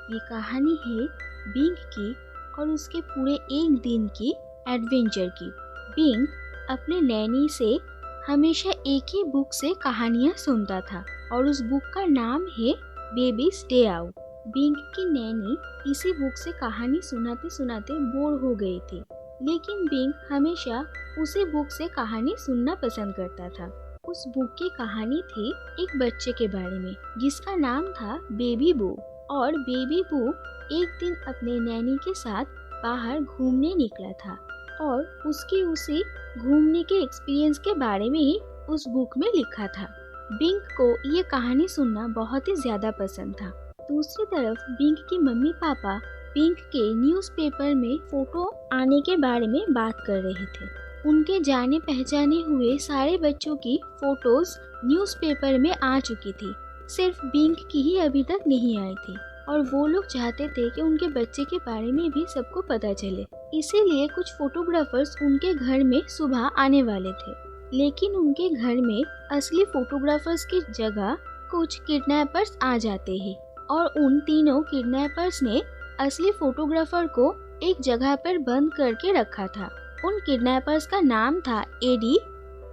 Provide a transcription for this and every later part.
ये कहानी है बिंग की और उसके पूरे एक दिन की एडवेंचर की। बिंग अपने नैनी से हमेशा एक ही बुक से कहानियाँ सुनता था और उस बुक का नाम है बेबीज डे आउट। बिंग की नैनी इसी बुक से कहानी सुनाते सुनाते बोर हो गई थी, लेकिन बिंग हमेशा उसी बुक से कहानी सुनना पसंद करता था। उस बुक की कहानी थी एक बच्चे के बारे में जिसका नाम था बेबी बू। और बेबी बू एक दिन अपने नैनी के साथ बाहर घूमने निकला था और उसकी उसी घूमने के एक्सपीरियंस के बारे में ही उस बुक में लिखा था। बिंग को ये कहानी सुनना बहुत ही ज्यादा पसंद था। दूसरी तरफ बिंग की मम्मी पापा बिंग के न्यूज़पेपर में फोटो आने के बारे में बात कर रहे थे। उनके जाने पहचाने हुए सारे बच्चों की फोटोज न्यूज़पेपर में आ चुकी थी, सिर्फ बिंग की ही अभी तक नहीं आई थी और वो लोग चाहते थे कि उनके बच्चे के बारे में भी सबको पता चले। इसीलिए कुछ फोटोग्राफर्स उनके घर में सुबह आने वाले थे, लेकिन उनके घर में असली फोटोग्राफर्स की जगह कुछ किडनैपर्स आ जाते हैं और उन तीनों किडनैपर्स ने असली फोटोग्राफर को एक जगह पर बंद करके रखा था। उन किडनैपर्स का नाम था एडी,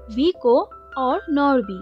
विको और नॉर्बी।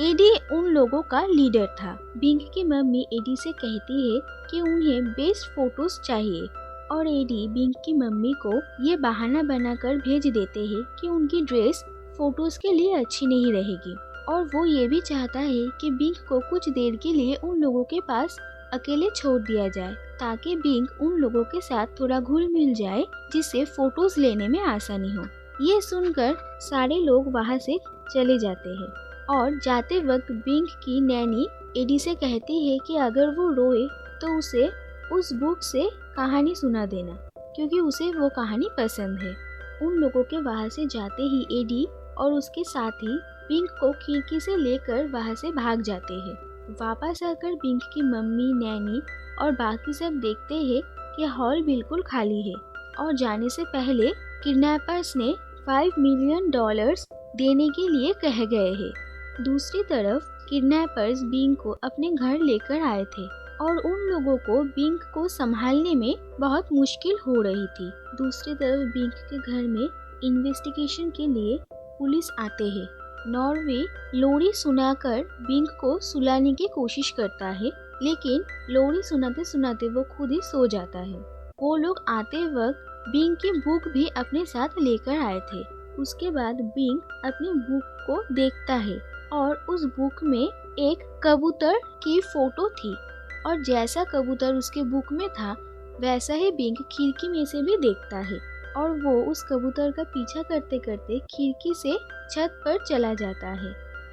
एडी उन लोगों का लीडर था। बिंग की मम्मी एडी से कहती है कि उन्हें बेस्ट फोटोज चाहिए और एडी बिंग की मम्मी को ये बहाना बनाकर भेज देते हैं कि उनकी ड्रेस फोटोज के लिए अच्छी नहीं रहेगी और वो ये भी चाहता है कि बिंग को कुछ देर के लिए उन लोगों के पास अकेले छोड़ दिया जाए ताकि बिंग उन लोगों के साथ थोड़ा घुल मिल जाए, जिससे फोटोज लेने में आसानी हो। ये सुनकर सारे लोग वहाँ से चले जाते हैं और जाते वक्त बिंग की नैनी एडी से कहती है कि अगर वो रोए तो उसे उस बुक से कहानी सुना देना, क्योंकि उसे वो कहानी पसंद है। उन लोगों के वहाँ से जाते ही एडी और उसके साथी बिंग को खिड़की से लेकर वहाँ से भाग जाते हैं। वापस आकर बिंग की मम्मी, नैनी और बाकी सब देखते हैं कि हॉल बिल्कुल खाली है और जाने से पहले किडनैपर्स ने $5 मिलियन देने के लिए कह गए हैं। दूसरी तरफ किडनैपर्स बिंग को अपने घर लेकर आए थे और उन लोगों को बिंग को संभालने में बहुत मुश्किल हो रही थी। दूसरी तरफ बिंग के घर में इन्वेस्टिगेशन के लिए पुलिस आते हैं। नॉर्वे लोरी सुनाकर बिंग को सुलाने की कोशिश करता है, लेकिन लोरी सुनाते सुनाते वो खुद ही सो जाता है। वो लोग आते वक्त बिंग की बुक भी अपने साथ लेकर आए थे। उसके बाद बिंग अपनी बुक को देखता है और उस बुक में एक कबूतर की फोटो थी और जैसा कबूतर उसके बुक में था वैसा ही बिंग खिड़की में से भी देखता है और वो उस कबूतर का पीछा करते करते खिड़की से छत पर चला जाता है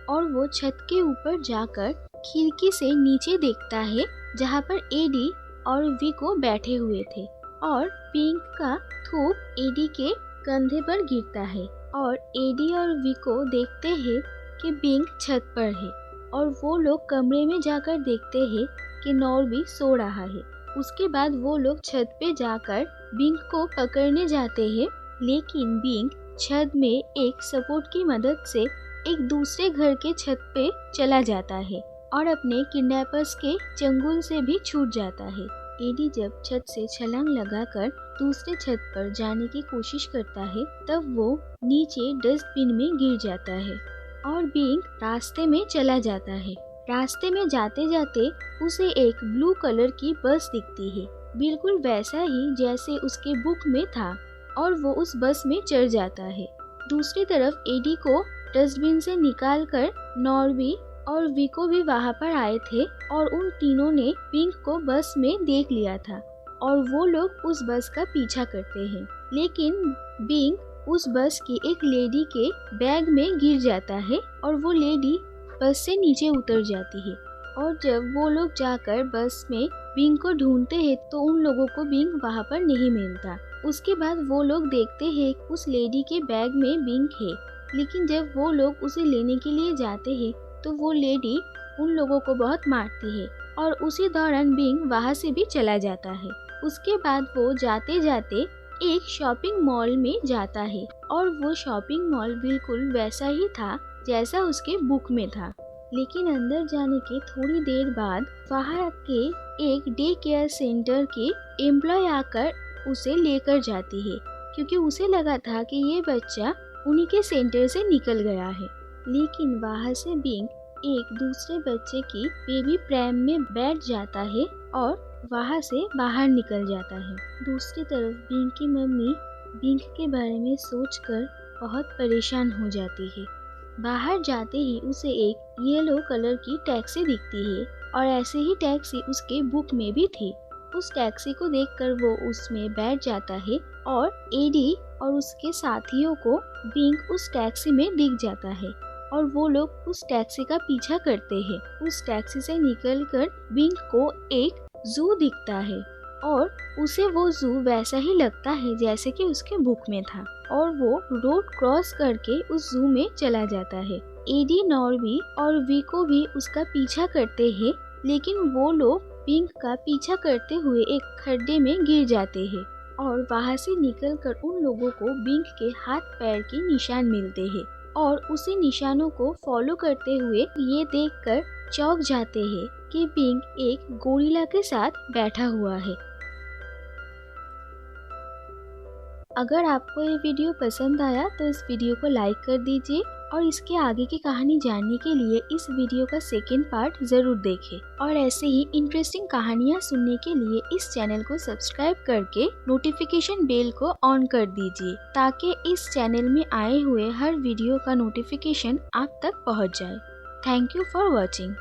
और वो छत के ऊपर जाकर खिड़की से नीचे देखता है जहाँ पर एडी और विको बैठे हुए थे और बिंग का थूक एडी के कंधे पर गिरता है और एडी और विको देखते हैं कि बिंग छत पर है और वो लोग कमरे में जाकर देखते हैं कि नॉर्बी सो रहा है। उसके बाद वो लोग छत पे जाकर बिंग को पकड़ने जाते हैं, लेकिन बिंग छत में एक सपोर्ट की मदद से एक दूसरे घर के छत पे चला जाता है और अपने किडनैपर्स के चंगुल से भी छूट जाता है। एडी जब छत से छलांग लगाकर दूसरे छत पर जाने की कोशिश करता है तब वो नीचे डस्टबिन में गिर जाता है और बिंग रास्ते में चला जाता है। रास्ते में जाते जाते उसे एक ब्लू कलर की बस दिखती है, बिल्कुल वैसा ही जैसे उसके बुक में था और वो उस बस में चढ़ जाता है। दूसरी तरफ एडी को डस्टबिन से निकालकर नॉर्बी और विको भी वहाँ पर आए थे और उन तीनों ने बिंग को बस में देख लिया था और वो लोग उस बस का पीछा करते हैं, लेकिन बिंग उस बस की एक लेडी के बैग में गिर जाता है और वो लेडी बस से नीचे उतर जाती है और जब वो लोग जाकर बस में बिंग को ढूंढते हैं तो उन लोगों को बिंग वहाँ पर नहीं मिलता। उसके बाद वो लोग देखते हैं उस लेडी के बैग में बिंग है, लेकिन जब वो लोग उसे लेने के लिए जाते हैं तो वो लेडी उन लोगों को बहुत मारती है और उसी दौरान बिंग वहाँ से भी चला जाता है। उसके बाद वो जाते जाते एक शॉपिंग मॉल में जाता है और वो शॉपिंग मॉल बिल्कुल वैसा ही था जैसा उसके बुक में था, लेकिन अंदर जाने के थोड़ी देर बाद वहाँ के एक डे केयर सेंटर के एम्प्लॉय आकर उसे लेकर जाती है, क्योंकि उसे लगा था कि ये बच्चा उन्हीं के सेंटर से निकल गया है। लेकिन वहाँ से बिंग एक दूसरे बच्चे की बेबी प्रैम में बैठ जाता है और वहाँ से बाहर निकल जाता है। दूसरी तरफ बिंग की मम्मी बिंग के बारे में सोचकर बहुत परेशान हो जाती है। बाहर जाते ही उसे एक येलो कलर की टैक्सी दिखती है और ऐसे ही टैक्सी उसके बुक में भी थी। उस टैक्सी को देखकर वो उसमें बैठ जाता है और एडी और उसके साथियों को बिंग उस टैक्सी में दिख जाता है और वो लोग उस टैक्सी का पीछा करते हैं। उस टैक्सी से निकलकर बिंग को एक जू दिखता है और उसे वो जू वैसा ही लगता है जैसे कि उसके बुक में था और वो रोड क्रॉस करके उस जू में चला जाता है। एडी, नॉर्बी और विको भी उसका पीछा करते हैं, लेकिन वो लोग बिंग का पीछा करते हुए एक खड्डे में गिर जाते हैं और वहाँ से निकलकर उन लोगों को बिंग के हाथ पैर के निशान मिलते हैं और उसी निशानों को फॉलो करते हुए ये देखकर चौंक जाते हैं कि बिंग एक गोरिल्ला के साथ बैठा हुआ है। अगर आपको ये वीडियो पसंद आया तो इस वीडियो को लाइक कर दीजिए और इसके आगे की कहानी जानने के लिए इस वीडियो का सेकंड पार्ट जरूर देखें और ऐसे ही इंटरेस्टिंग कहानियाँ सुनने के लिए इस चैनल को सब्सक्राइब करके नोटिफिकेशन बेल को ऑन कर दीजिए ताकि इस चैनल में आए हुए हर वीडियो का नोटिफिकेशन आप तक पहुँच जाए। Thank you for watching.